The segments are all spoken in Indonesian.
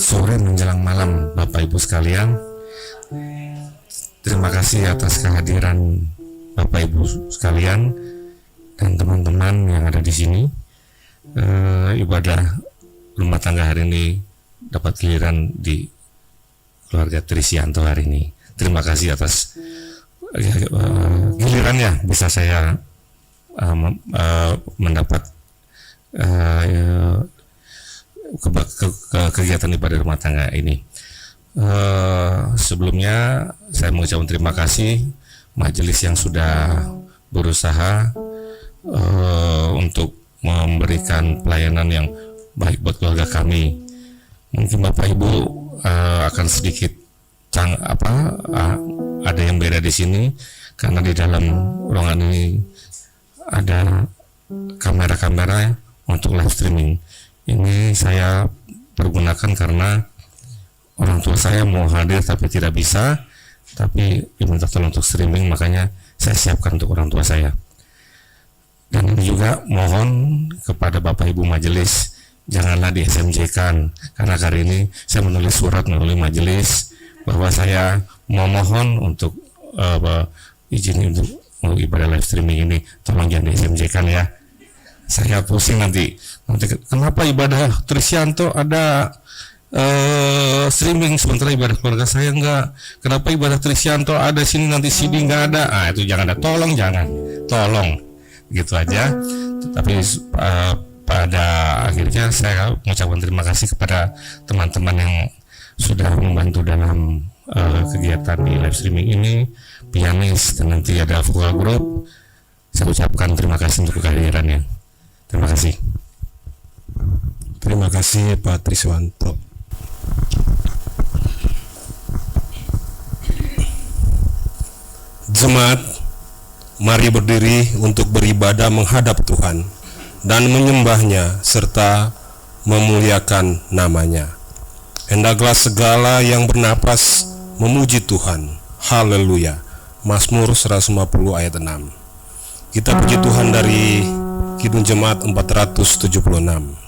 sore menjelang malam, Bapak Ibu sekalian. Terima kasih atas kehadiran Bapak Ibu sekalian dan teman-teman yang ada di sini. Ibadah rumah tangga hari ini dapat giliran di keluarga Trisianto hari ini. Terima kasih atas gilirannya bisa saya mendapat kegiatan ibadah rumah tangga ini. Sebelumnya saya mengucapkan terima kasih majelis yang sudah berusaha untuk memberikan pelayanan yang baik buat keluarga kami. Mungkin Bapak Ibu akan sedikit ada yang beda di sini karena di dalam ruangan ini ada kamera-kamera untuk live streaming. Ini saya pergunakan karena orang tua saya mau hadir tapi tidak bisa, tapi diminta tolong untuk streaming, makanya saya siapkan untuk orang tua saya. Dan ini juga mohon kepada Bapak Ibu majelis, janganlah di SMJ-kan, karena hari ini saya menulis surat melalui majelis bahwa saya memohon untuk izin untuk ibadah live streaming ini, tolong jangan di SMJ-kan ya. Saya pusing nanti kenapa ibadah Trisianto ada streaming sementara ibadah keluarga saya enggak, kenapa ibadah Trisianto ada sini nanti CD enggak ada. Itu jangan ada, tolong gitu aja. Tapi pada akhirnya saya mengucapkan terima kasih kepada teman-teman yang sudah membantu dalam kegiatan di live streaming ini, pianis dan nanti ada vokal group. Saya ucapkan terima kasih untuk kehadirannya. Terima kasih. Terima kasih Pak Triswanto. Jemaat, mari berdiri untuk beribadah menghadap Tuhan dan menyembahnya serta memuliakan namanya. Hendaklah segala yang bernapas memuji Tuhan. Haleluya. Mazmur 150 ayat 6. Kita puji Tuhan dari Kidung Jemaat 476.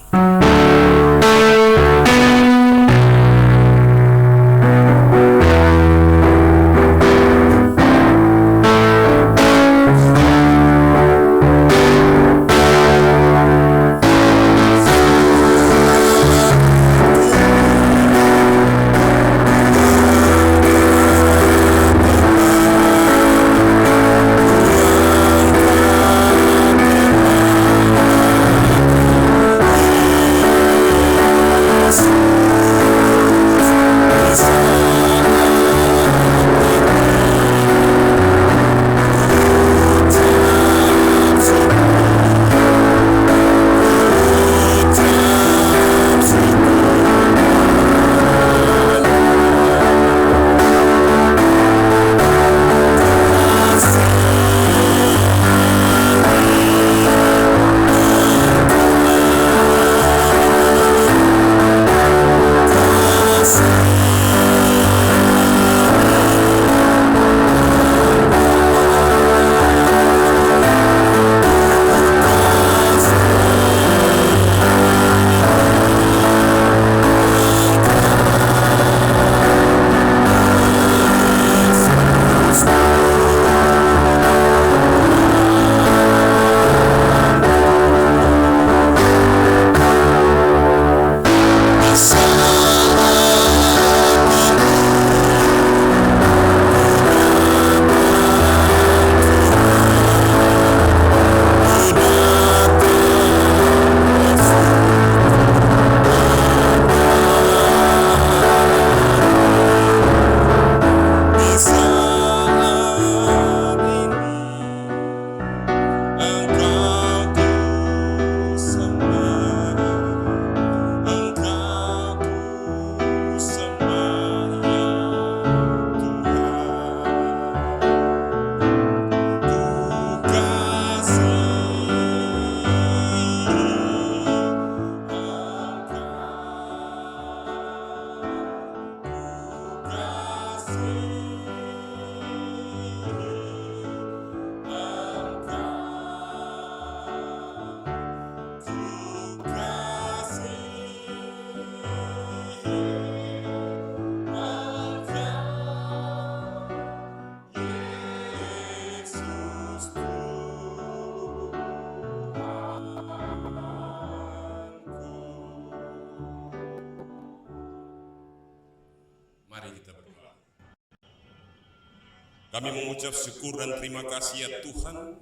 Mari kita berdoa. Kami mengucap syukur dan terima kasih ya Tuhan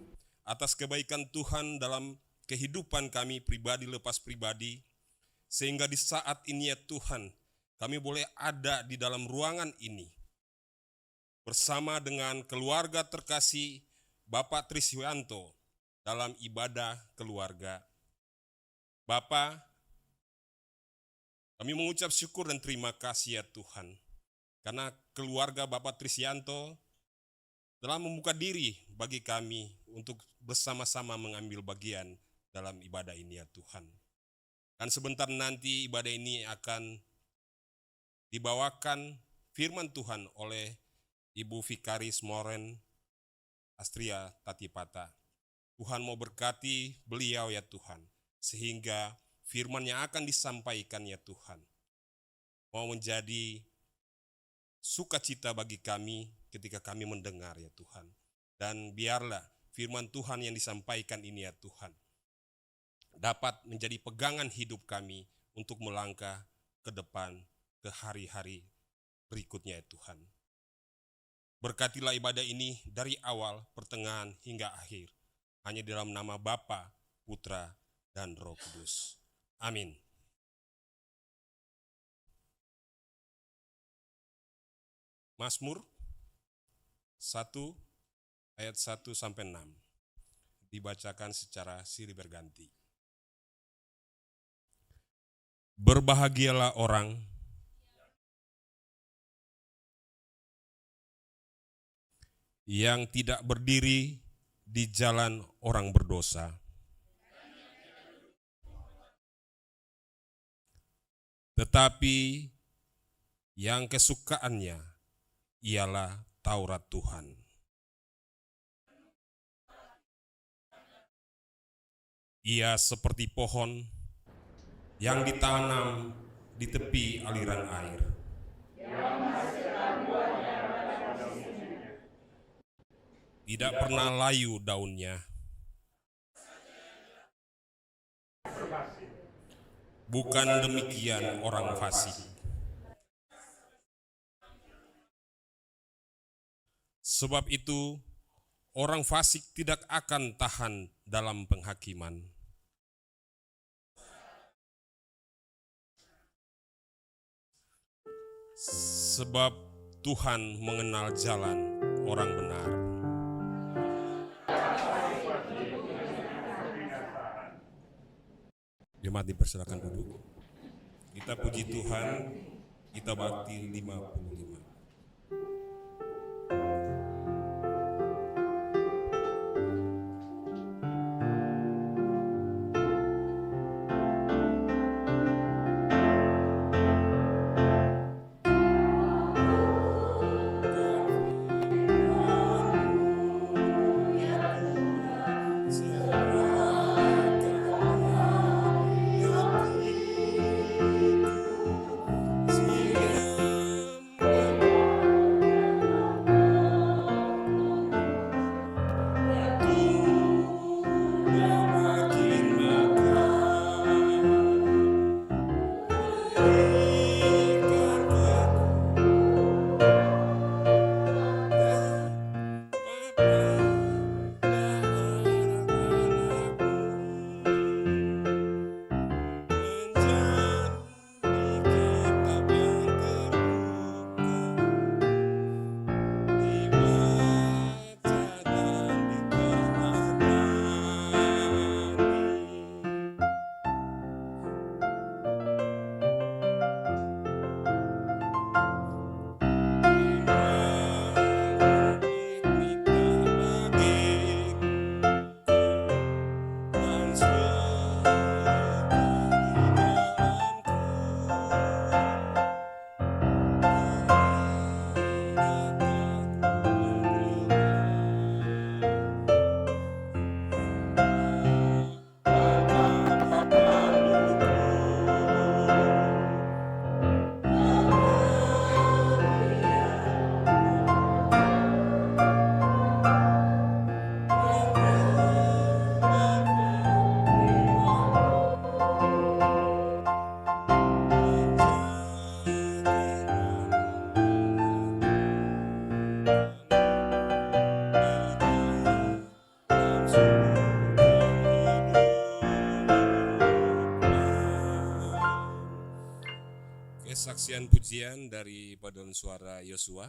atas kebaikan Tuhan dalam kehidupan kami pribadi lepas pribadi, sehingga di saat ini ya Tuhan kami boleh ada di dalam ruangan ini bersama dengan keluarga terkasih Bapak Triswianto dalam ibadah keluarga. Bapa, kami mengucap syukur dan terima kasih ya Tuhan, karena keluarga Bapak Triswianto telah membuka diri bagi kami untuk bersama-sama mengambil bagian dalam ibadah ini ya Tuhan. Dan sebentar nanti ibadah ini akan dibawakan firman Tuhan oleh Ibu Vikaris Moren Astria Tatipata. Tuhan mau berkati beliau ya Tuhan, sehingga firman yang akan disampaikan ya Tuhan mau menjadi sukacita bagi kami ketika kami mendengar ya Tuhan. Dan biarlah firman Tuhan yang disampaikan ini ya Tuhan dapat menjadi pegangan hidup kami untuk melangkah ke depan ke hari-hari berikutnya ya Tuhan. Berkatilah ibadah ini dari awal, pertengahan hingga akhir. Hanya dalam nama Bapa, Putra, dan Roh Kudus. Amin. Mazmur 1 ayat 1 sampai 6 dibacakan secara silih berganti. Berbahagialah orang yang tidak berdiri di jalan orang berdosa, tetapi yang kesukaannya ialah Taurat Tuhan. Ia seperti pohon yang ditanam di tepi aliran air, tidak pernah layu daunnya, bukan demikian orang fasik. Sebab itu, orang fasik tidak akan tahan dalam penghakiman. Sebab Tuhan mengenal jalan orang benar. Jemaat dipersilakan duduk. Kita puji Tuhan, kita bakti 55. Kesaksian pujian dari paduan suara Yosua.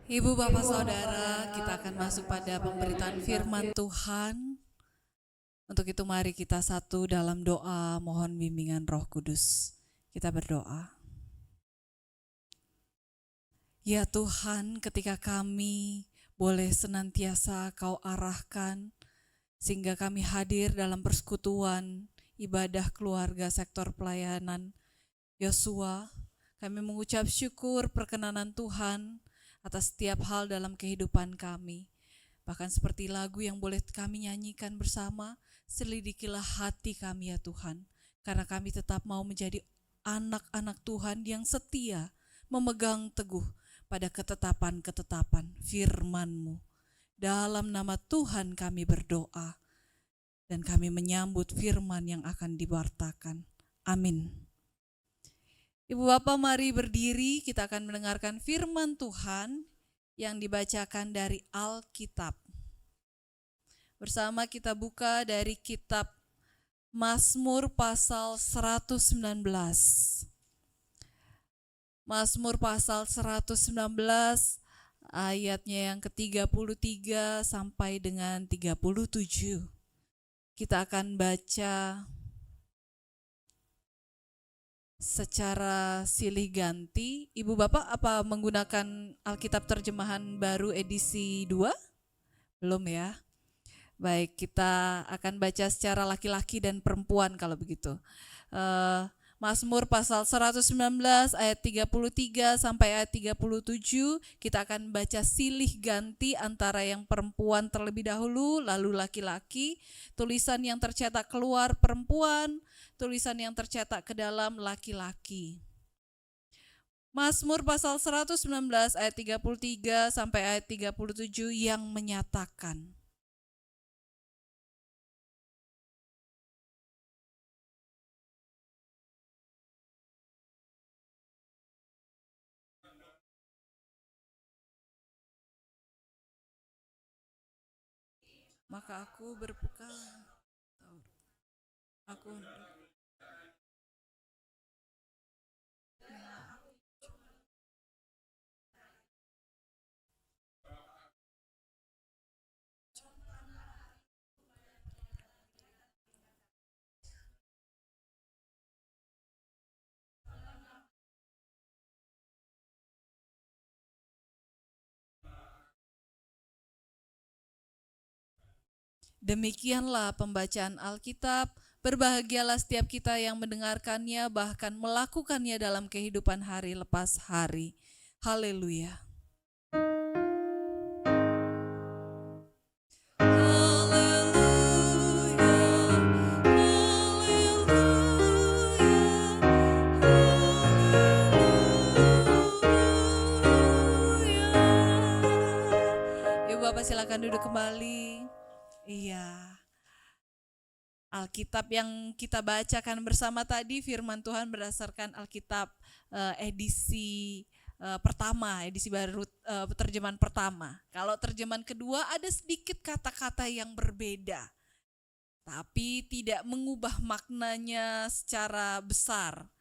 Ibu, Bapak, Saudara, kita akan masuk pada pemberitaan firman Tuhan. Untuk itu mari kita satu dalam doa mohon bimbingan Roh Kudus. Kita berdoa. Ya Tuhan, ketika kami boleh senantiasa Kau arahkan, sehingga kami hadir dalam persekutuan ibadah keluarga sektor pelayanan Yosua, kami mengucap syukur perkenanan Tuhan atas setiap hal dalam kehidupan kami. Bahkan seperti lagu yang boleh kami nyanyikan bersama, selidikilah hati kami ya Tuhan, karena kami tetap mau menjadi anak-anak Tuhan yang setia memegang teguh pada ketetapan-ketetapan firman-Mu. Dalam nama Tuhan kami berdoa dan kami menyambut firman yang akan diwartakan. Amin. Ibu Bapak, mari berdiri, kita akan mendengarkan firman Tuhan yang dibacakan dari Alkitab. Bersama kita buka dari kitab Mazmur pasal 119. Mazmur pasal 119 ayatnya yang ke-33 sampai dengan 37. Kita akan baca secara silih ganti. Ibu Bapak apa menggunakan Alkitab terjemahan baru edisi 2? Belum ya? Baik, kita akan baca secara laki-laki dan perempuan kalau begitu. Mazmur pasal 119 ayat 33 sampai ayat 37, kita akan baca silih ganti antara yang perempuan terlebih dahulu, lalu laki-laki. Tulisan yang tercetak keluar perempuan, tulisan yang tercetak ke dalam laki-laki. Mazmur pasal 119 ayat 33 sampai ayat 37 yang menyatakan, maka aku berpegang, aku Demikianlah pembacaan Alkitab. Berbahagialah setiap kita yang mendengarkannya, bahkan melakukannya dalam kehidupan hari lepas hari. Haleluya. Ibu Bapak silakan duduk kembali. Iya, Alkitab yang kita bacakan bersama tadi firman Tuhan berdasarkan Alkitab edisi pertama, edisi baru terjemahan pertama. Kalau terjemahan kedua ada sedikit kata-kata yang berbeda, tapi tidak mengubah maknanya secara besar.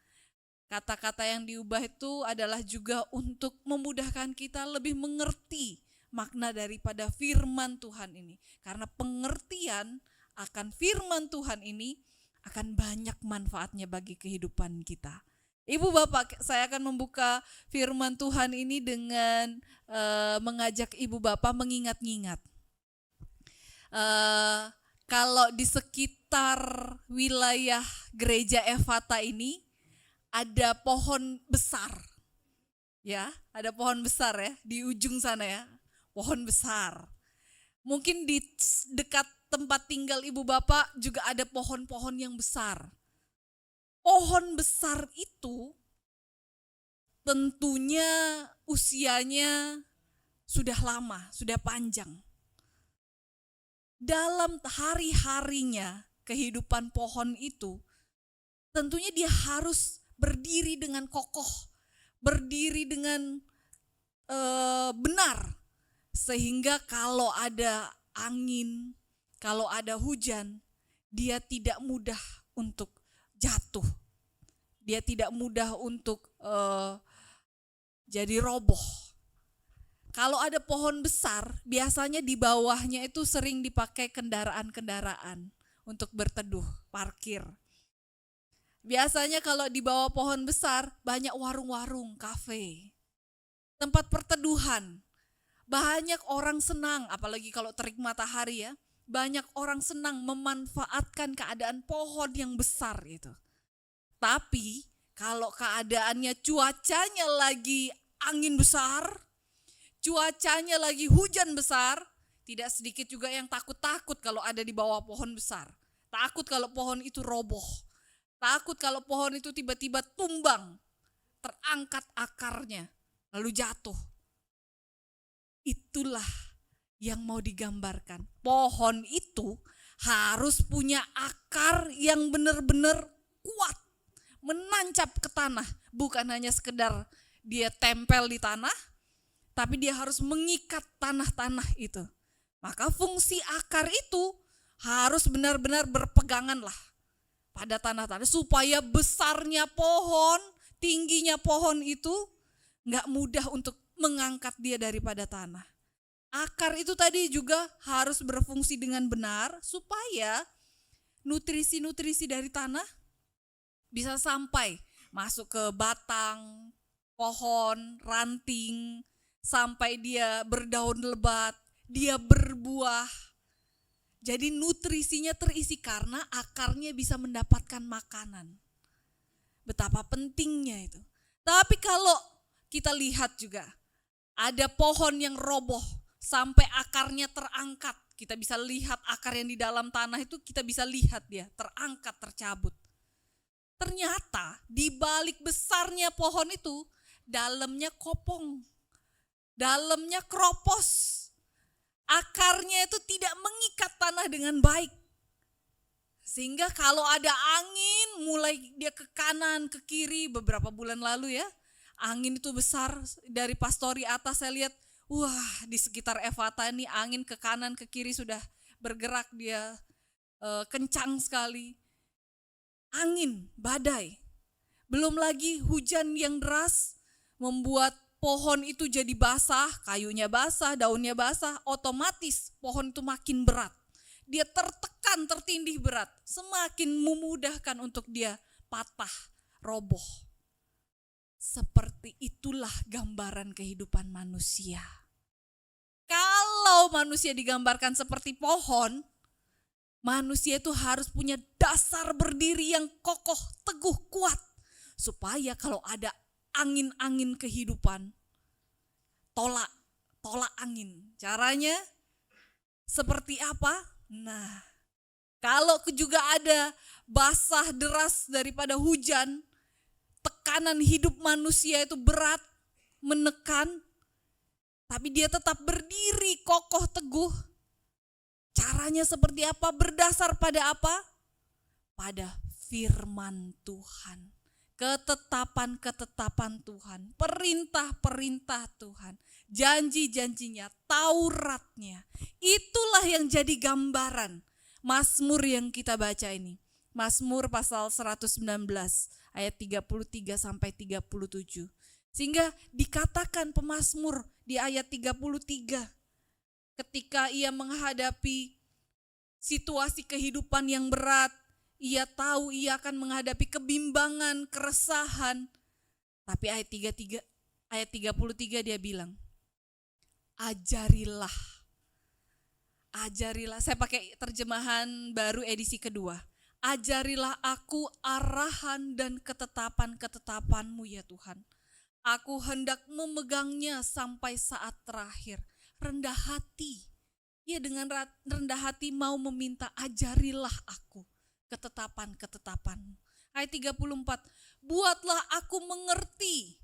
Kata-kata yang diubah itu adalah juga untuk memudahkan kita lebih mengerti makna daripada firman Tuhan ini. Karena pengertian akan firman Tuhan ini akan banyak manfaatnya bagi kehidupan kita. Ibu Bapak, saya akan membuka firman Tuhan ini dengan mengajak Ibu Bapak mengingat-ingat. Kalau di sekitar wilayah gereja Efata ini ada pohon besar. Ya, ada pohon besar ya di ujung sana ya. Pohon besar. Mungkin di dekat tempat tinggal Ibu Bapak juga ada pohon-pohon yang besar. Pohon besar itu tentunya usianya sudah lama, sudah panjang. Dalam hari-harinya kehidupan pohon itu, tentunya dia harus berdiri dengan kokoh, berdiri dengan benar. Sehingga kalau ada angin, kalau ada hujan, dia tidak mudah untuk jatuh. Dia tidak mudah untuk jadi roboh. Kalau ada pohon besar, biasanya di bawahnya itu sering dipakai kendaraan-kendaraan untuk berteduh, parkir. Biasanya kalau di bawah pohon besar, banyak warung-warung, kafe, tempat perteduhan. Banyak orang senang, apalagi kalau terik matahari ya, banyak orang senang memanfaatkan keadaan pohon yang besar itu. Tapi kalau keadaannya cuacanya lagi angin besar, cuacanya lagi hujan besar, tidak sedikit juga yang takut-takut kalau ada di bawah pohon besar. Takut kalau pohon itu roboh. Takut kalau pohon itu tiba-tiba tumbang, terangkat akarnya, lalu jatuh. Itulah yang mau digambarkan. Pohon itu harus punya akar yang benar-benar kuat, menancap ke tanah. Bukan hanya sekedar dia tempel di tanah, tapi dia harus mengikat tanah-tanah itu. Maka fungsi akar itu harus benar-benar berpegangan lah pada tanah-tanah, supaya besarnya pohon, tingginya pohon itu gak mudah untuk mengangkat dia daripada tanah. Akar itu tadi juga harus berfungsi dengan benar supaya nutrisi-nutrisi dari tanah bisa sampai masuk ke batang, pohon, ranting, sampai dia berdaun lebat, dia berbuah. Jadi nutrisinya terisi karena akarnya bisa mendapatkan makanan. Betapa pentingnya itu. Tapi kalau kita lihat juga, ada pohon yang roboh sampai akarnya terangkat. Kita bisa lihat akar yang di dalam tanah itu, kita bisa lihat dia terangkat, tercabut. Ternyata di balik besarnya pohon itu, dalamnya kopong, dalamnya kropos. Akarnya itu tidak mengikat tanah dengan baik. Sehingga kalau ada angin, mulai dia ke kanan, ke kiri, beberapa bulan lalu ya, angin itu besar dari Pastori atas saya lihat, wah di sekitar Efata ini angin ke kanan, ke kiri sudah bergerak dia kencang sekali. Angin, badai. Belum lagi hujan yang deras membuat pohon itu jadi basah, kayunya basah, daunnya basah, otomatis pohon itu makin berat. Dia tertekan, tertindih berat, semakin memudahkan untuk dia patah, roboh. Seperti itulah gambaran kehidupan manusia. Kalau manusia digambarkan seperti pohon, manusia itu harus punya dasar berdiri yang kokoh, teguh, kuat. Supaya kalau ada angin-angin kehidupan, tolak angin. Caranya seperti apa? Nah, kalau juga ada basah deras daripada hujan, tekanan hidup manusia itu berat, menekan, tapi dia tetap berdiri kokoh teguh. Caranya seperti apa? Berdasar pada apa? Pada firman Tuhan. Ketetapan-ketetapan Tuhan, perintah-perintah Tuhan, janji-janjinya, Tauratnya. Itulah yang jadi gambaran Mazmur yang kita baca ini. Mazmur pasal 119 ayat 33 sampai 37. Sehingga dikatakan pemazmur di ayat 33 ketika ia menghadapi situasi kehidupan yang berat, ia tahu ia akan menghadapi kebimbangan, keresahan. Tapi ayat 33 dia bilang, ajarilah. Saya pakai terjemahan baru edisi kedua. Ajarilah aku arahan dan ketetapan-ketetapan-Mu ya Tuhan. Aku hendak memegangnya sampai saat terakhir. Rendah hati. Ia dengan rendah hati mau meminta, ajarilah aku ketetapan-ketetapan-Mu. Ayat 34, buatlah aku mengerti,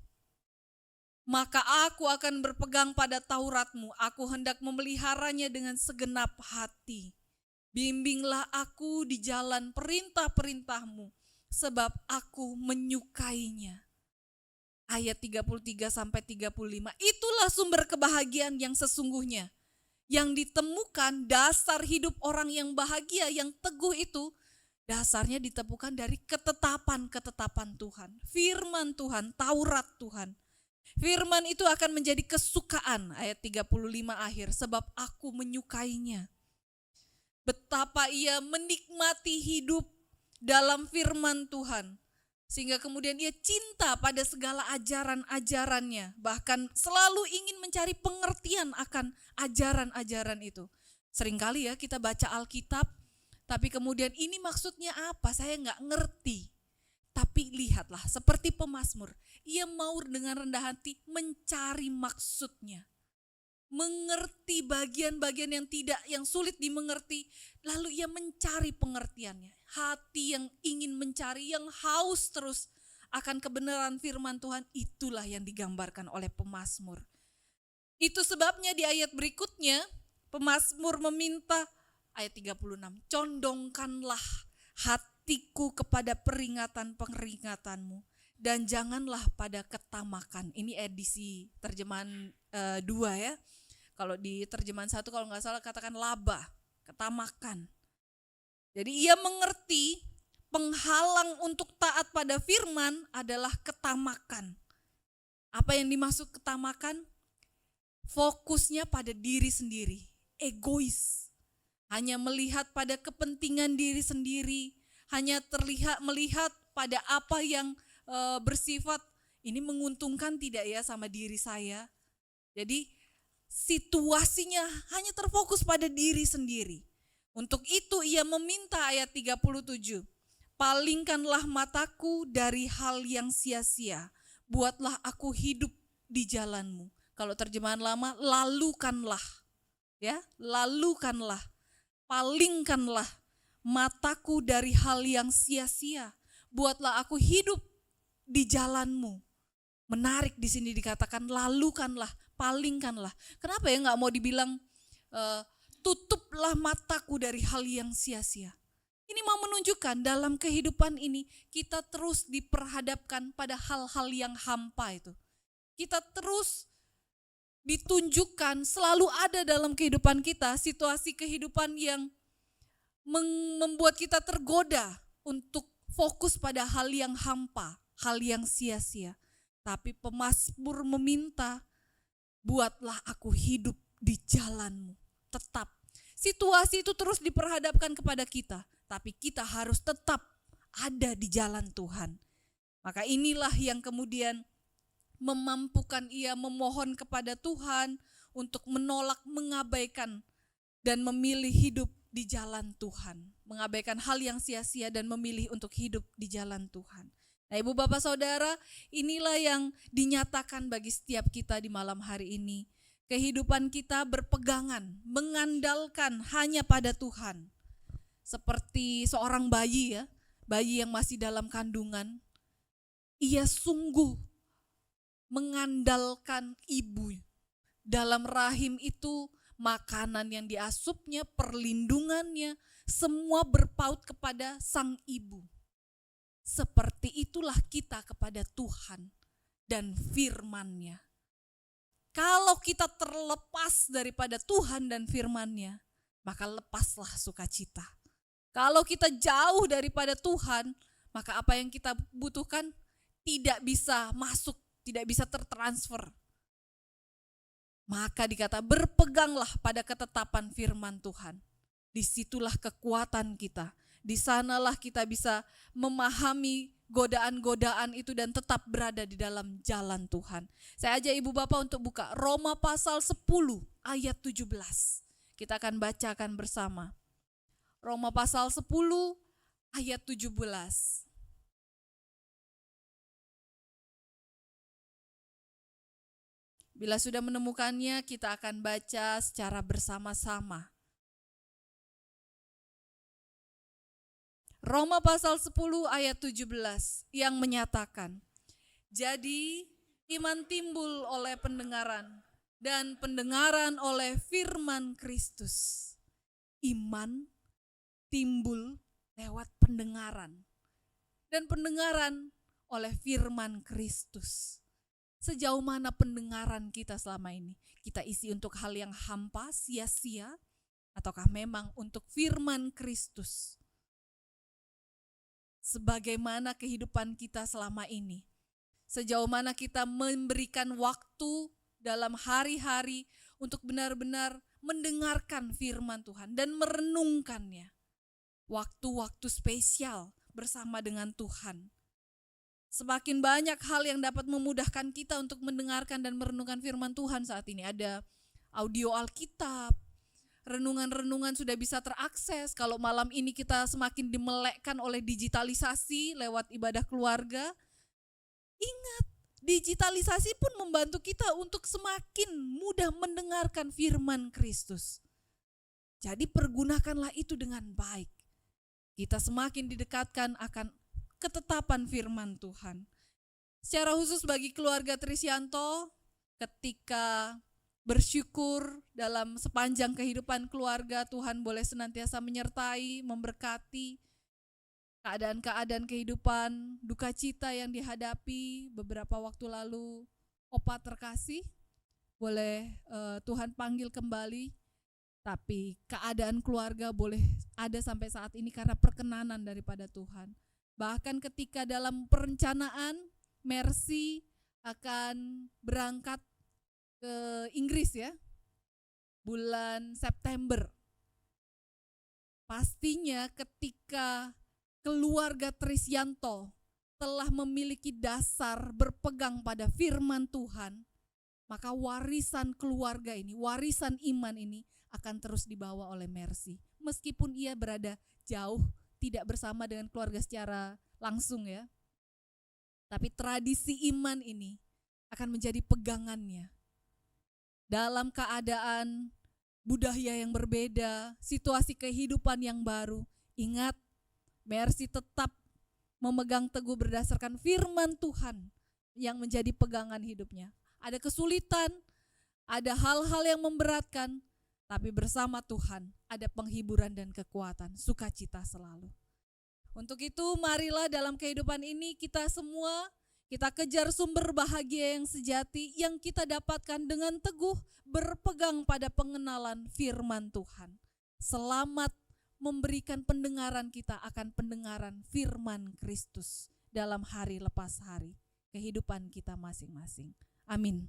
maka aku akan berpegang pada Taurat-Mu. Aku hendak memeliharanya dengan segenap hati. Bimbinglah aku di jalan perintah-perintah-Mu, sebab aku menyukainya. Ayat 33 sampai 35, itulah sumber kebahagiaan yang sesungguhnya. Yang ditemukan dasar hidup orang yang bahagia, yang teguh itu, dasarnya ditemukan dari ketetapan-ketetapan Tuhan, firman Tuhan, Taurat Tuhan. Firman itu akan menjadi kesukaan, ayat 35 akhir, sebab aku menyukainya. Betapa ia menikmati hidup dalam firman Tuhan, sehingga kemudian ia cinta pada segala ajaran-ajarannya, bahkan selalu ingin mencari pengertian akan ajaran-ajaran itu. Seringkali ya kita baca Alkitab, tapi kemudian ini maksudnya apa? Saya nggak ngerti. Tapi lihatlah, seperti pemazmur, ia mau dengan rendah hati mencari maksudnya. Mengerti bagian-bagian yang sulit dimengerti, lalu ia mencari pengertiannya. hati yang ingin mencari, yang haus terus akan kebenaran firman Tuhan, itulah yang digambarkan oleh pemazmur. Itu sebabnya di ayat berikutnya pemazmur meminta, ayat 36, condongkanlah hatiku kepada peringatan-peringatanmu dan janganlah pada ketamakan. Ini edisi terjemahan 2 ya. Kalau di terjemahan 1 kalau nggak salah katakan laba, ketamakan. Jadi ia mengerti penghalang untuk taat pada firman adalah ketamakan. Apa yang dimaksud ketamakan? Fokusnya pada diri sendiri, egois. Hanya melihat pada kepentingan diri sendiri, hanya melihat pada apa yang bersifat ini menguntungkan tidak ya sama diri saya. Jadi situasinya hanya terfokus pada diri sendiri. Untuk itu ia meminta ayat 37, palingkanlah mataku dari hal yang sia-sia, buatlah aku hidup di jalanmu. Kalau terjemahan lama, lalukanlah, ya, lalukanlah, palingkanlah mataku dari hal yang sia-sia, buatlah aku hidup di jalanmu. Menarik di sini dikatakan lalukanlah, palingkanlah. Kenapa ya nggak mau dibilang tutuplah mataku dari hal yang sia-sia? Ini mau menunjukkan dalam kehidupan ini kita terus diperhadapkan pada hal-hal yang hampa itu. Kita terus ditunjukkan selalu ada dalam kehidupan kita situasi kehidupan yang membuat kita tergoda untuk fokus pada hal yang hampa, hal yang sia-sia. Tapi pemazmur meminta, buatlah aku hidup di jalanmu. Tetap. Situasi itu terus diperhadapkan kepada kita. Tapi kita harus tetap ada di jalan Tuhan. Maka inilah yang kemudian memampukan ia memohon kepada Tuhan untuk menolak, mengabaikan dan memilih hidup di jalan Tuhan. Mengabaikan hal yang sia-sia dan memilih untuk hidup di jalan Tuhan. Nah, Ibu Bapak Saudara, inilah yang dinyatakan bagi setiap kita di malam hari ini. Kehidupan kita berpegangan, mengandalkan hanya pada Tuhan. Seperti seorang bayi ya, bayi yang masih dalam kandungan, ia sungguh mengandalkan ibu. Dalam rahim itu makanan yang diasupnya, perlindungannya, semua berpaut kepada sang ibu. Seperti itulah kita kepada Tuhan dan firman-Nya. Kalau kita terlepas daripada Tuhan dan firman-Nya, maka lepaslah sukacita. Kalau kita jauh daripada Tuhan, maka apa yang kita butuhkan tidak bisa masuk, tidak bisa tertransfer. Maka dikata berpeganglah pada ketetapan firman Tuhan. Disitulah kekuatan kita. Di sanalah kita bisa memahami godaan-godaan itu dan tetap berada di dalam jalan Tuhan. Saya ajak Ibu Bapak untuk buka Roma pasal 10 ayat 17. Kita akan bacakan bersama. Roma pasal 10 ayat 17. Bila sudah menemukannya, kita akan baca secara bersama-sama. Roma pasal 10 ayat 17 yang menyatakan, jadi iman timbul oleh pendengaran dan pendengaran oleh firman Kristus. Iman timbul lewat pendengaran dan pendengaran oleh firman Kristus. Sejauh mana pendengaran kita selama ini? Kita isi untuk hal yang hampa, sia-sia, ataukah memang untuk firman Kristus? Sebagaimana kehidupan kita selama ini? Sejauh mana kita memberikan waktu dalam hari-hari untuk benar-benar mendengarkan firman Tuhan dan merenungkannya? Waktu-waktu spesial bersama dengan Tuhan. Semakin banyak hal yang dapat memudahkan kita untuk mendengarkan dan merenungkan firman Tuhan saat ini. Ada audio Alkitab, renungan-renungan sudah bisa terakses. Kalau malam ini kita semakin dimelekkan oleh digitalisasi lewat ibadah keluarga, ingat, digitalisasi pun membantu kita untuk semakin mudah mendengarkan firman Kristus. Jadi pergunakanlah itu dengan baik. kita semakin didekatkan akan ketetapan firman Tuhan. Secara khusus bagi keluarga Trisyanto, ketika bersyukur dalam sepanjang kehidupan keluarga, Tuhan boleh senantiasa menyertai, memberkati keadaan-keadaan kehidupan, duka cita yang dihadapi beberapa waktu lalu. Opa terkasih, boleh Tuhan panggil kembali, tapi keadaan keluarga boleh ada sampai saat ini karena perkenanan daripada Tuhan. Bahkan ketika dalam perencanaan, Mercy akan berangkat ke Inggris ya, bulan September. Pastinya ketika keluarga Trisyanto telah memiliki dasar berpegang pada firman Tuhan, maka warisan keluarga ini, warisan iman ini akan terus dibawa oleh Mercy. Meskipun ia berada jauh, tidak bersama dengan keluarga secara langsung ya. Tapi tradisi iman ini akan menjadi pegangannya. Dalam keadaan budaya yang berbeda, situasi kehidupan yang baru, ingat, Mercy tetap memegang teguh berdasarkan firman Tuhan yang menjadi pegangan hidupnya. Ada kesulitan, ada hal-hal yang memberatkan, tapi bersama Tuhan ada penghiburan dan kekuatan, sukacita selalu. Untuk itu marilah dalam kehidupan ini kita semua, kita kejar sumber bahagia yang sejati yang kita dapatkan dengan teguh berpegang pada pengenalan firman Tuhan. Selamat memberikan pendengaran kita akan pendengaran firman Kristus dalam hari lepas hari, kehidupan kita masing-masing. Amin.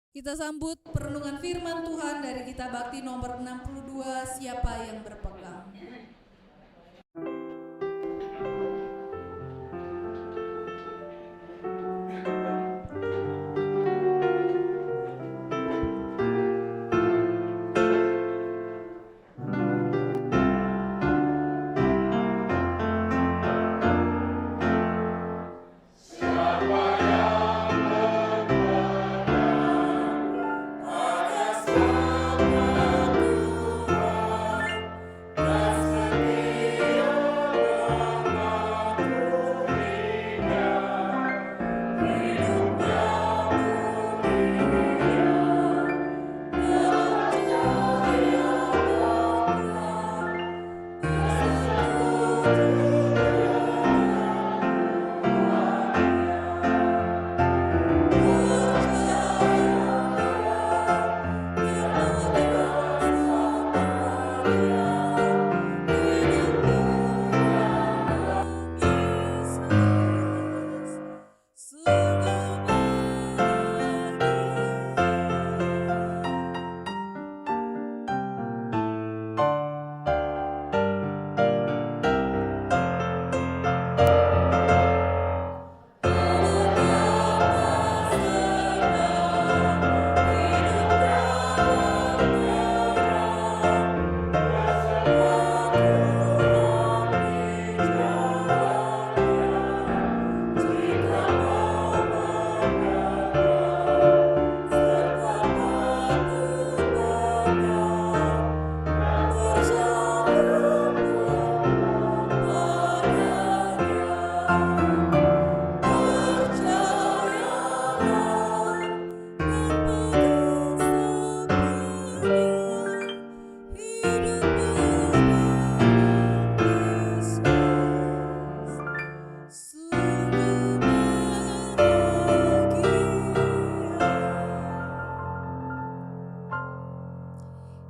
Kita sambut perenungan firman Tuhan dari Kitab Bakti nomor 62, siapa yang berpegang.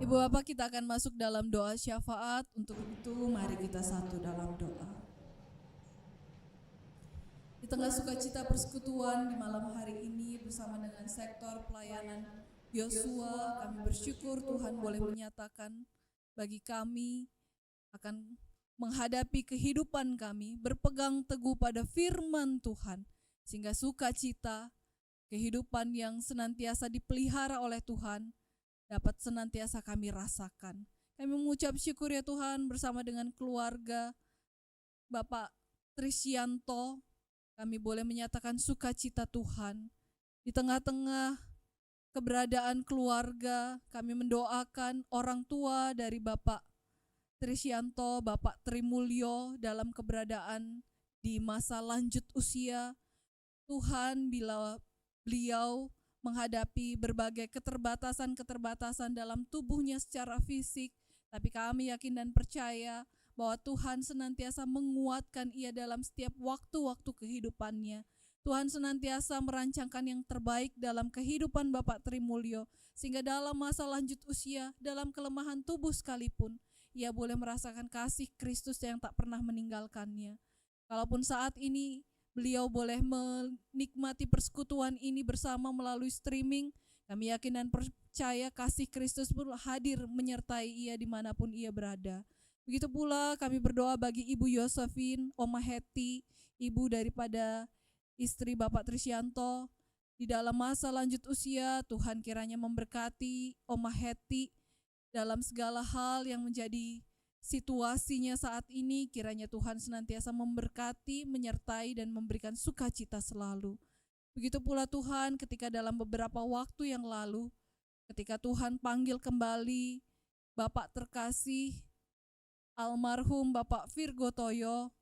Ibu Bapak, kita akan masuk dalam doa syafaat. Untuk itu mari kita satu dalam doa. Di tengah sukacita persekutuan di malam hari ini bersama dengan sektor pelayanan Yosua, kami bersyukur Tuhan boleh menyatakan bagi kami akan menghadapi kehidupan kami, berpegang teguh pada firman Tuhan, sehingga sukacita, kehidupan yang senantiasa dipelihara oleh Tuhan, dapat senantiasa kami rasakan. Kami mengucap syukur ya Tuhan bersama dengan keluarga Bapak Trisyanto, kami boleh menyatakan sukacita Tuhan di tengah-tengah keberadaan keluarga. Kami mendoakan orang tua dari Bapak Trisyanto, Bapak Trimulyo dalam keberadaan di masa lanjut usia. Tuhan, bila beliau menghadapi berbagai keterbatasan-keterbatasan dalam tubuhnya secara fisik, tapi kami yakin dan percaya bahwa Tuhan senantiasa menguatkan ia dalam setiap waktu-waktu kehidupannya. Tuhan senantiasa merancangkan yang terbaik dalam kehidupan Bapak Trimulyo, sehingga dalam masa lanjut usia, dalam kelemahan tubuh sekalipun, ia boleh merasakan kasih Kristus yang tak pernah meninggalkannya. Kalaupun saat ini beliau boleh menikmati persekutuan ini bersama melalui streaming, kami yakin dan percaya kasih Kristus pun hadir menyertai ia dimanapun ia berada. Begitu pula kami berdoa bagi Ibu Yosefin, Oma Heti, ibu daripada istri Bapak Trisyanto. Di dalam masa lanjut usia, Tuhan kiranya memberkati Oma Heti dalam segala hal yang menjadi situasinya saat ini. Kiranya Tuhan senantiasa memberkati, menyertai, dan memberikan sukacita selalu. Begitu pula Tuhan ketika dalam beberapa waktu yang lalu, ketika Tuhan panggil kembali Bapak terkasih almarhum Bapak Virgo Toyo,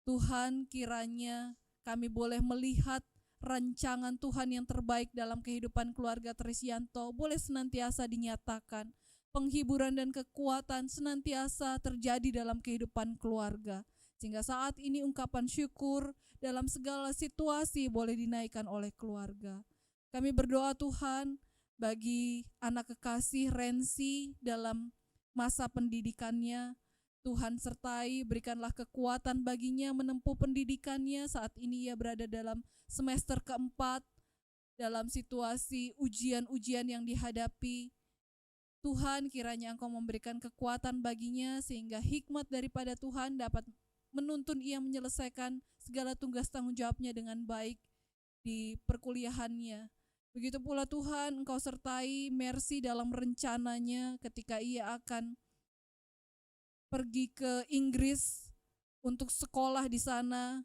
Tuhan kiranya kami boleh melihat rancangan Tuhan yang terbaik dalam kehidupan keluarga Trisyanto boleh senantiasa dinyatakan. Penghiburan dan kekuatan senantiasa terjadi dalam kehidupan keluarga, sehingga saat ini ungkapan syukur dalam segala situasi boleh dinaikkan oleh keluarga. Kami berdoa Tuhan bagi anak kekasih Rensi dalam masa pendidikannya. Tuhan sertai, berikanlah kekuatan baginya menempuh pendidikannya. Saat ini ia berada dalam semester keempat, dalam situasi ujian-ujian yang dihadapi. Tuhan, kiranya Engkau memberikan kekuatan baginya sehingga hikmat daripada Tuhan dapat menuntun ia menyelesaikan segala tugas tanggung jawabnya dengan baik di perkuliahannya. Begitu pula Tuhan, Engkau sertai Mercy dalam rencananya ketika ia akan pergi ke Inggris untuk sekolah di sana.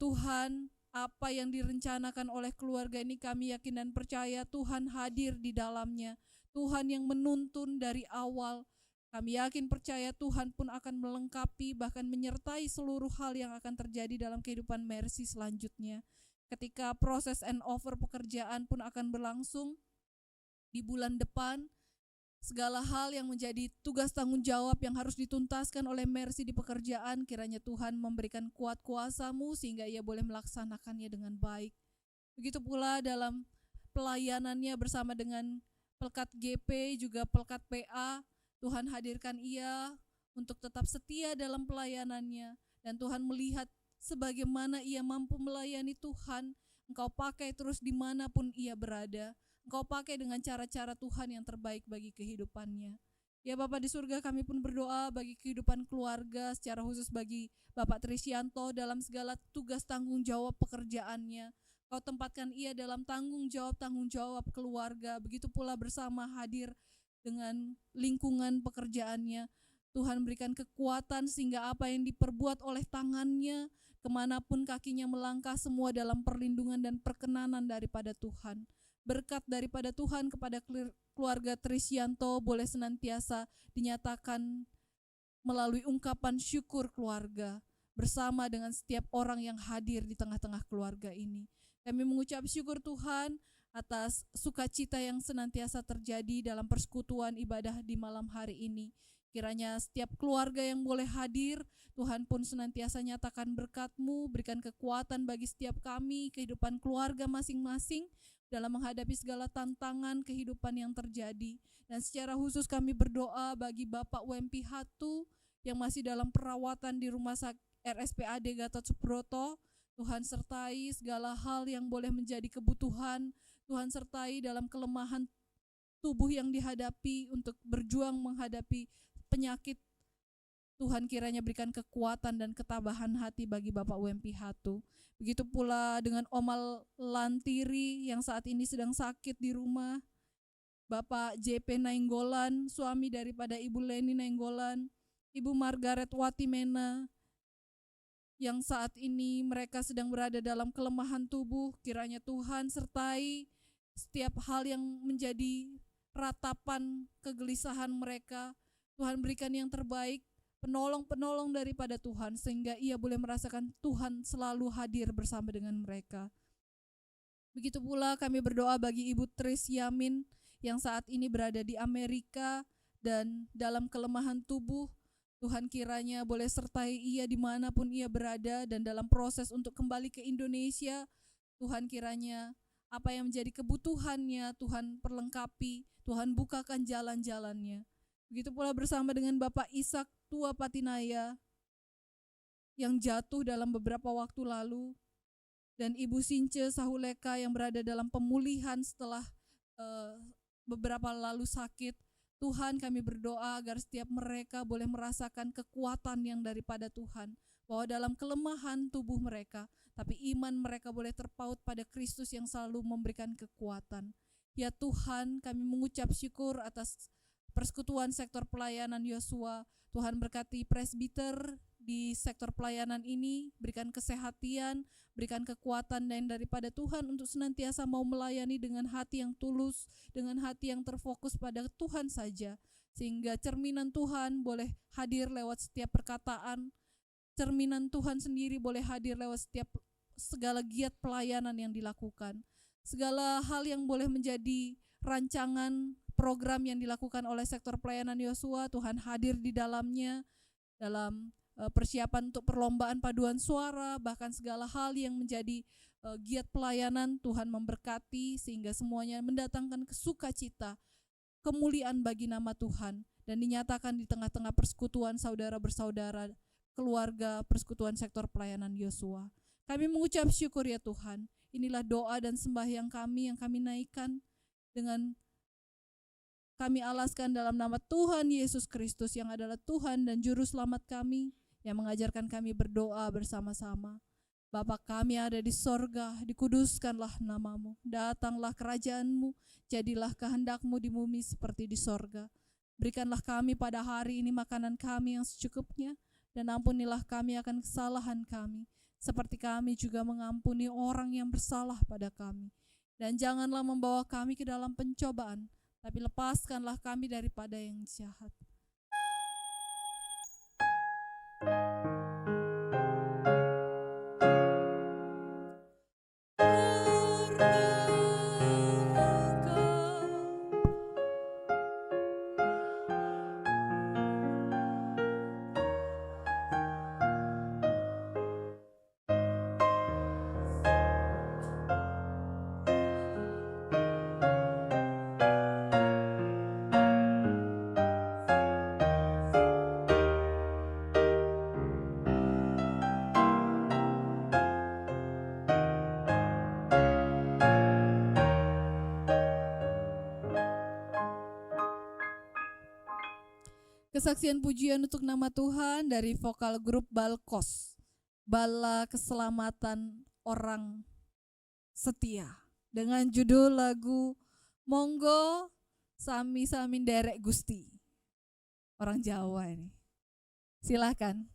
Tuhan, apa yang direncanakan oleh keluarga ini kami yakin dan percaya Tuhan hadir di dalamnya. Tuhan yang menuntun dari awal. Kami yakin percaya Tuhan pun akan melengkapi bahkan menyertai seluruh hal yang akan terjadi dalam kehidupan Mercy selanjutnya. Ketika proses handover pekerjaan pun akan berlangsung di bulan depan, segala hal yang menjadi tugas tanggung jawab yang harus dituntaskan oleh Mercy di pekerjaan, kiranya Tuhan memberikan kuat kuasa-Mu sehingga ia boleh melaksanakannya dengan baik. Begitu pula dalam pelayanannya bersama dengan Pelkat GP juga Pelkat PA, Tuhan hadirkan ia untuk tetap setia dalam pelayanannya, dan Tuhan melihat sebagaimana ia mampu melayani Tuhan. Engkau pakai terus dimanapun ia berada. Engkau pakai dengan cara-cara Tuhan yang terbaik bagi kehidupannya. Ya Bapa di surga, kami pun berdoa bagi kehidupan keluarga, secara khusus bagi Bapak Trisyanto dalam segala tugas tanggung jawab pekerjaannya. Kau tempatkan ia dalam tanggung jawab keluarga, begitu pula bersama hadir dengan lingkungan pekerjaannya. Tuhan berikan kekuatan sehingga apa yang diperbuat oleh tangannya, kemanapun kakinya melangkah, semua dalam perlindungan dan perkenanan daripada Tuhan. Berkat daripada Tuhan kepada keluarga Trisyanto boleh senantiasa dinyatakan melalui ungkapan syukur keluarga bersama dengan setiap orang yang hadir di tengah-tengah keluarga ini. Kami mengucap syukur Tuhan atas sukacita yang senantiasa terjadi dalam persekutuan ibadah di malam hari ini. Kiranya setiap keluarga yang boleh hadir, Tuhan pun senantiasa nyatakan berkat-Mu, berikan kekuatan bagi setiap kami, kehidupan keluarga masing-masing dalam menghadapi segala tantangan kehidupan yang terjadi. Dan secara khusus kami berdoa bagi Bapak WMP Hatu yang masih dalam perawatan di Rumah Sakit RSPAD Gatot Subroto. Tuhan sertai segala hal yang boleh menjadi kebutuhan. Tuhan sertai dalam kelemahan tubuh yang dihadapi untuk berjuang menghadapi penyakit. Tuhan kiranya berikan kekuatan dan ketabahan hati bagi Bapak WMP Hatu. Begitu pula dengan Omal Lantiri yang saat ini sedang sakit di rumah. Bapak JP Nainggolan, suami daripada Ibu Leni Nainggolan. Ibu Margaret Watimena, yang saat ini mereka sedang berada dalam kelemahan tubuh. Kiranya Tuhan sertai setiap hal yang menjadi ratapan kegelisahan mereka. Tuhan berikan yang terbaik, penolong-penolong daripada Tuhan, sehingga ia boleh merasakan Tuhan selalu hadir bersama dengan mereka. Begitu pula kami berdoa bagi Ibu Tris Yamin yang saat ini berada di Amerika dan dalam kelemahan tubuh. Tuhan kiranya boleh sertai ia dimanapun ia berada, dan dalam proses untuk kembali ke Indonesia, Tuhan kiranya apa yang menjadi kebutuhannya Tuhan perlengkapi, Tuhan bukakan jalan-jalannya. Begitu pula bersama dengan Bapak Ishak Tua Patinaya yang jatuh dalam beberapa waktu lalu, dan Ibu Since Sahuleka yang berada dalam pemulihan setelah beberapa lalu sakit. Tuhan, kami berdoa agar setiap mereka boleh merasakan kekuatan yang daripada Tuhan, bahwa dalam kelemahan tubuh mereka, tapi iman mereka boleh terpaut pada Kristus yang selalu memberikan kekuatan. Ya Tuhan, kami mengucap syukur atas persekutuan sektor pelayanan Yosua. Tuhan berkati presbiter di sektor pelayanan ini, berikan kesehatan, berikan kekuatan dan daripada Tuhan untuk senantiasa mau melayani dengan hati yang tulus, dengan hati yang terfokus pada Tuhan saja, sehingga cerminan Tuhan boleh hadir lewat setiap perkataan, cerminan Tuhan sendiri boleh hadir lewat setiap segala giat pelayanan yang dilakukan, segala hal yang boleh menjadi rancangan program yang dilakukan oleh sektor pelayanan Yosua. Tuhan hadir di dalamnya, dalam persiapan untuk perlombaan paduan suara, bahkan segala hal yang menjadi giat pelayanan. Tuhan memberkati sehingga semuanya mendatangkan sukacita, kemuliaan bagi nama Tuhan, dan dinyatakan di tengah-tengah persekutuan saudara bersaudara, keluarga persekutuan sektor pelayanan Yosua. Kami mengucap syukur ya Tuhan. Inilah doa dan sembahyang kami yang kami naikkan dengan kami alaskan dalam nama Tuhan Yesus Kristus yang adalah Tuhan dan Juru Selamat kami, yang mengajarkan kami berdoa bersama-sama. Bapa kami ada di sorga, dikuduskanlah namamu, datanglah kerajaanmu, jadilah kehendakmu di bumi seperti di sorga. Berikanlah kami pada hari ini makanan kami yang secukupnya, dan ampunilah kami akan kesalahan kami, seperti kami juga mengampuni orang yang bersalah pada kami. Dan janganlah membawa kami ke dalam pencobaan, tapi lepaskanlah kami daripada yang jahat. Kesaksian pujian untuk nama Tuhan dari vokal grup Balkos, Bala Keselamatan Orang Setia, dengan judul lagu Monggo Sami Samin Derek Gusti. Orang Jawa ini. Silakan.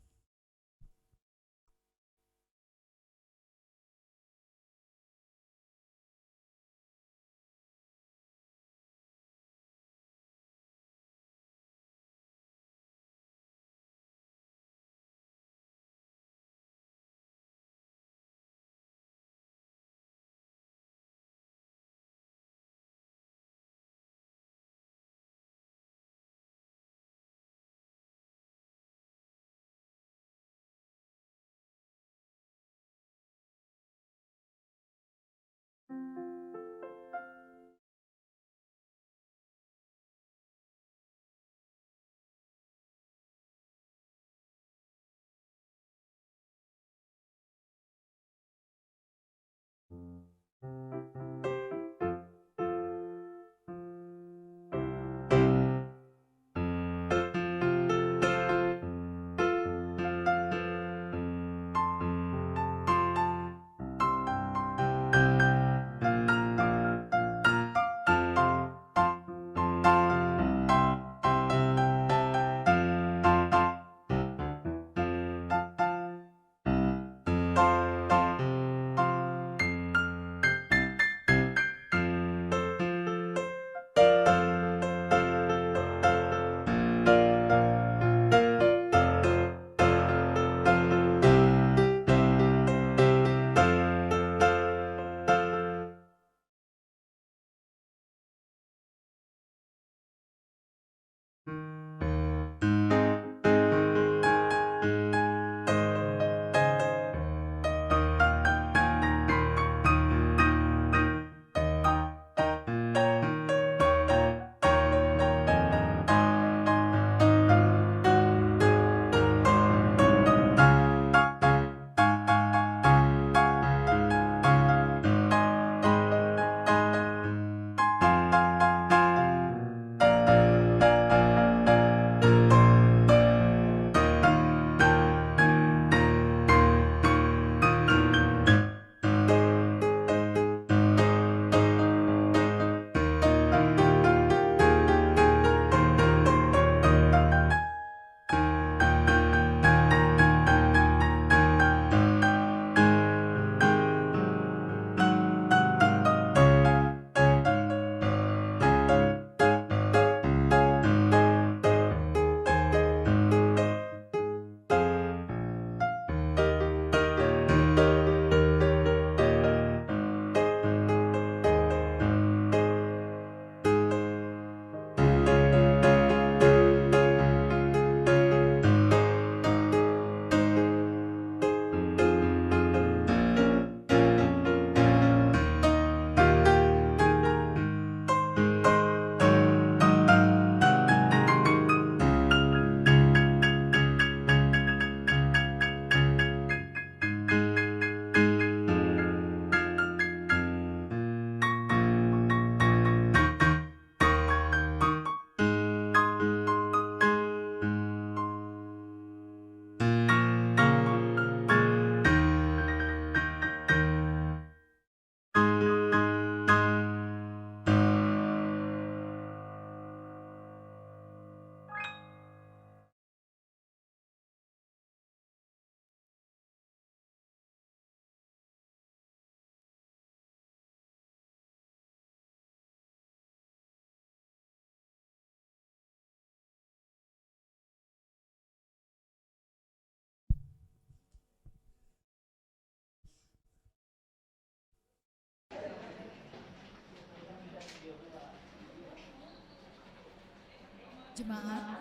Jemaat,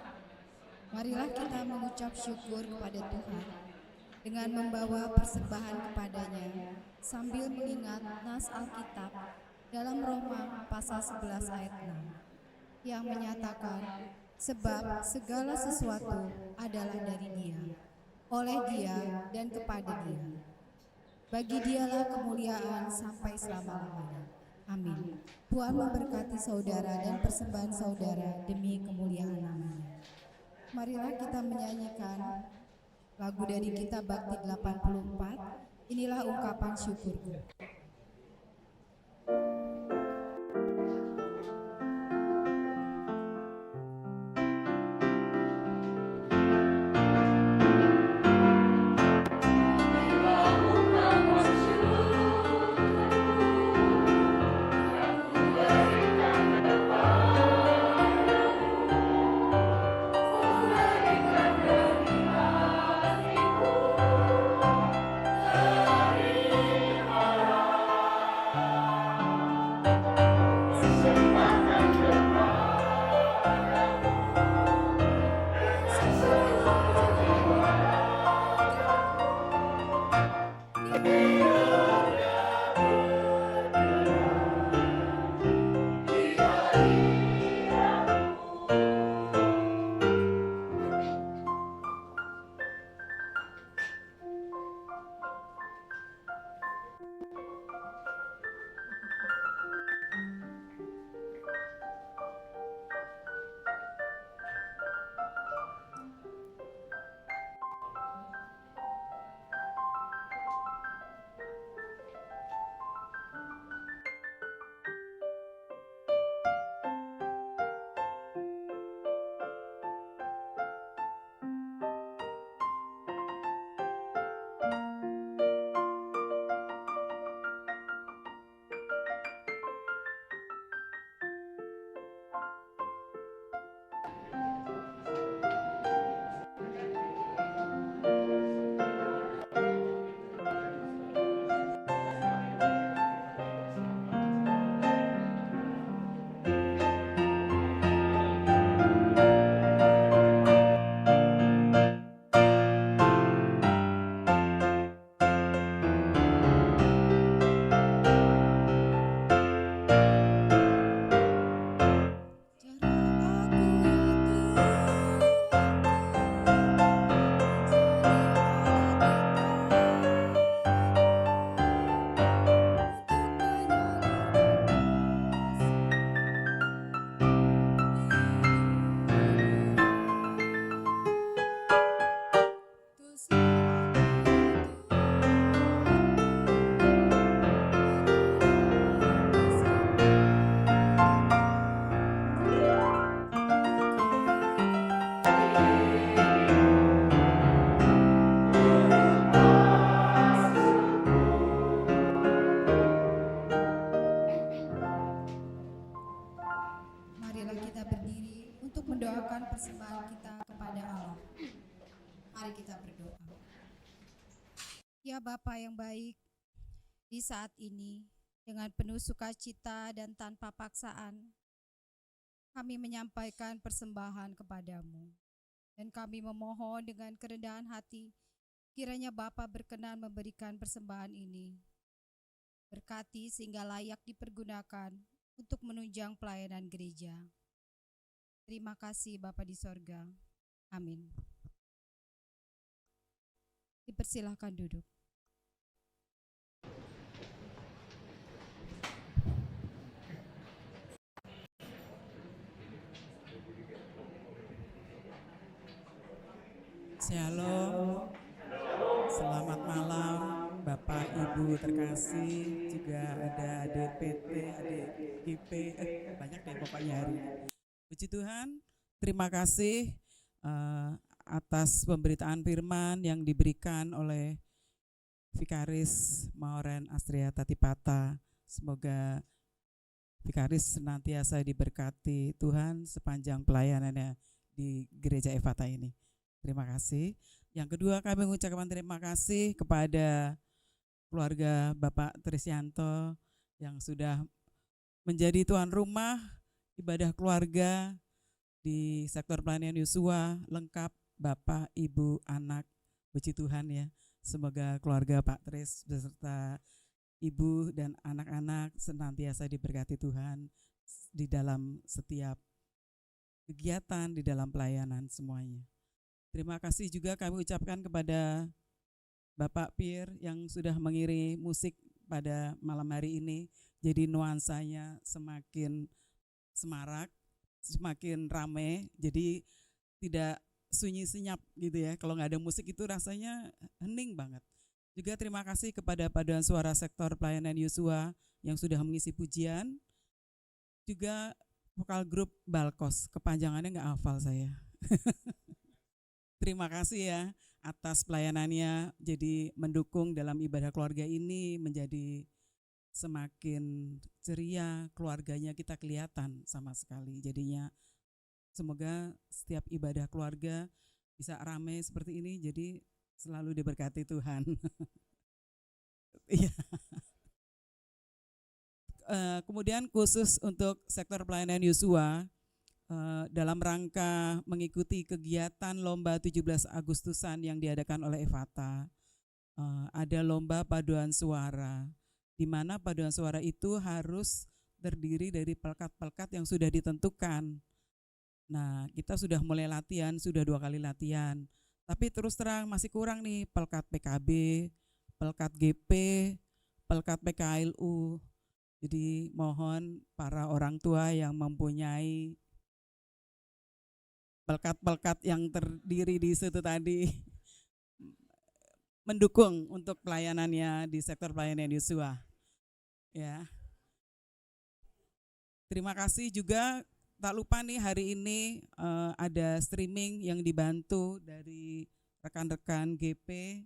marilah kita mengucap syukur kepada Tuhan dengan membawa persembahan kepadanya sambil mengingat nas Alkitab dalam Roma pasal 11 ayat 6 yang menyatakan, sebab segala sesuatu adalah dari Dia, oleh Dia dan kepada Dia. Bagi Dialah kemuliaan sampai selama-lamanya. Amin. Tuhan memberkati saudara dan persembahan saudara demi kemuliaan namanya. Marilah kita menyanyikan lagu dari Kitab Bakti 84, inilah ungkapan syukurku. Marilah kita berdiri untuk mendoakan persembahan kita kepada Allah. Mari kita berdoa. Ya Bapa yang baik, di saat ini dengan penuh sukacita dan tanpa paksaan, kami menyampaikan persembahan kepadamu. Dan kami memohon dengan kerendahan hati, kiranya Bapa berkenan memberikan persembahan ini. Berkati sehingga layak dipergunakan untuk menunjang pelayanan gereja. Terima kasih Bapa di sorga. Amin. Dipersilahkan duduk. Shalom, selamat malam Bapak Ibu terkasih, juga ada adik PT, adik IP, banyak deh pokoknya hari ini. Puji Tuhan, terima kasih atas pemberitaan firman yang diberikan oleh Vikaris Mauren Astria Tatipata. Semoga Vikaris senantiasa diberkati Tuhan sepanjang pelayanannya di Gereja Efata ini. Terima kasih. Yang kedua, kami mengucapkan terima kasih kepada keluarga Bapak Trisyanto yang sudah menjadi tuan rumah ibadah keluarga di sektor pelayanan Yosua lengkap Bapak, Ibu, anak, puji Tuhan ya. Semoga keluarga Pak Tris beserta Ibu dan anak-anak senantiasa diberkati Tuhan di dalam setiap kegiatan, di dalam pelayanan semuanya. Terima kasih juga kami ucapkan kepada Bapak Pir yang sudah mengiring musik pada malam hari ini. Jadi nuansanya semakin semarak, semakin ramai, jadi tidak sunyi senyap gitu ya. Kalau nggak ada musik itu rasanya hening banget. Juga terima kasih kepada paduan suara sektor pelayanan Yosua yang sudah mengisi pujian. Juga vokal grup Balkos, kepanjangannya nggak hafal saya. Terima kasih ya atas pelayanannya, jadi mendukung dalam ibadah keluarga ini menjadi semakin ceria, keluarganya kita kelihatan sama sekali. Jadinya semoga setiap ibadah keluarga bisa ramai seperti ini, jadi selalu diberkati Tuhan. Iya. Kemudian khusus untuk sektor pelayanan Yosua, dalam rangka mengikuti kegiatan lomba 17 Agustusan yang diadakan oleh Evata, ada lomba paduan suara, di mana paduan suara itu harus terdiri dari pelkat-pelkat yang sudah ditentukan. Nah, kita sudah mulai latihan, sudah 2 kali latihan, tapi terus terang masih kurang nih pelkat PKB, pelkat GP, pelkat PKLU. Jadi mohon para orang tua yang mempunyai pelkat-pelkat yang terdiri di situ tadi mendukung untuk pelayanannya di sektor pelayanan Yosua. Ya. Terima kasih juga, tak lupa nih hari ini ada streaming yang dibantu dari rekan-rekan GP.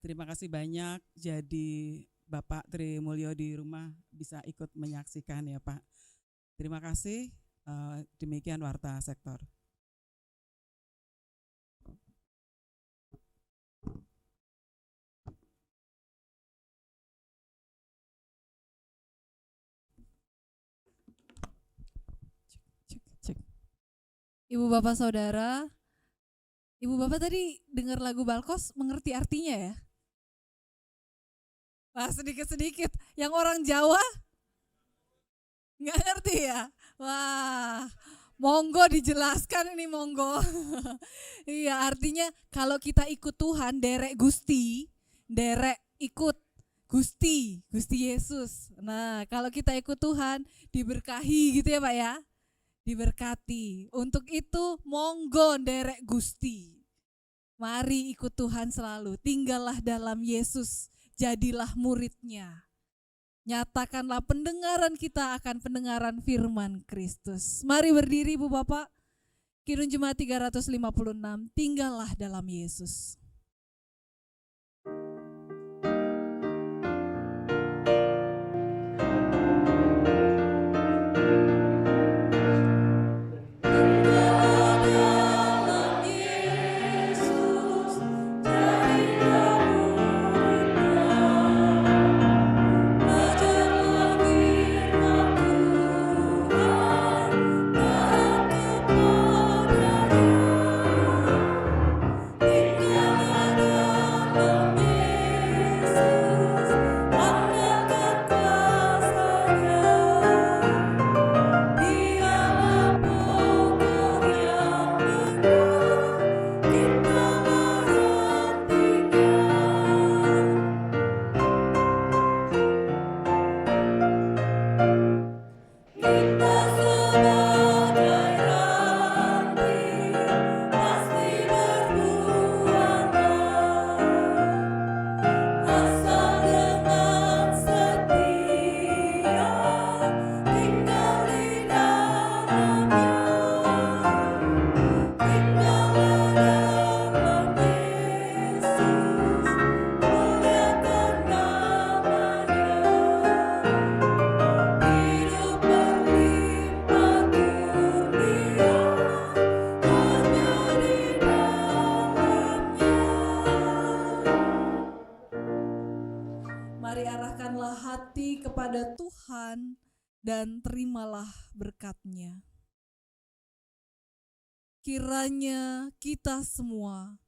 Terima kasih banyak. Jadi Bapak Tri Mulyo di rumah bisa ikut menyaksikan ya Pak. Terima kasih. Demikian warta sektor. Ibu Bapak Saudara, Ibu Bapak tadi dengar lagu Balkos mengerti artinya ya? Wah, sedikit-sedikit. Yang orang Jawa nggak ngerti ya? Wah, monggo dijelaskan ini monggo. Iya, artinya kalau kita ikut Tuhan, derek Gusti, derek ikut Gusti Yesus. Nah, kalau kita ikut Tuhan, diberkahi gitu ya Pak ya? Diberkati. Untuk itu monggo derek Gusti. Mari ikut Tuhan selalu, tinggallah dalam Yesus. Jadilah muridnya. Nyatakanlah pendengaran kita akan pendengaran firman Kristus. Mari berdiri Ibu Bapak. Kidung Jemaat 356, tinggallah dalam Yesus. Mari arahkanlah hati kepada Tuhan dan terimalah berkat-Nya. kiranya kita semua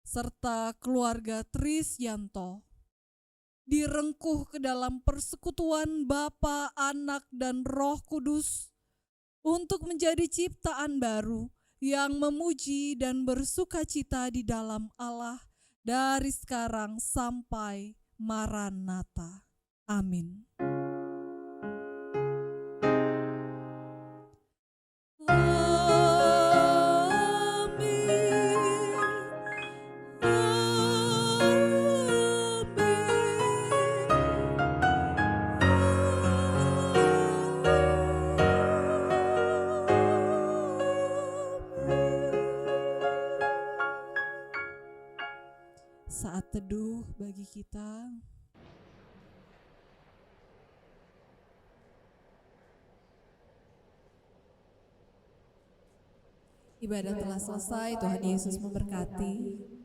serta keluarga Trisyanto direngkuh ke dalam persekutuan Bapa, Anak, dan Roh Kudus untuk menjadi ciptaan baru yang memuji dan bersukacita di dalam Allah dari sekarang sampai Maranatha. Amin. Saat teduh bagi kita. Ibadah telah selesai, Tuhan Yesus memberkati.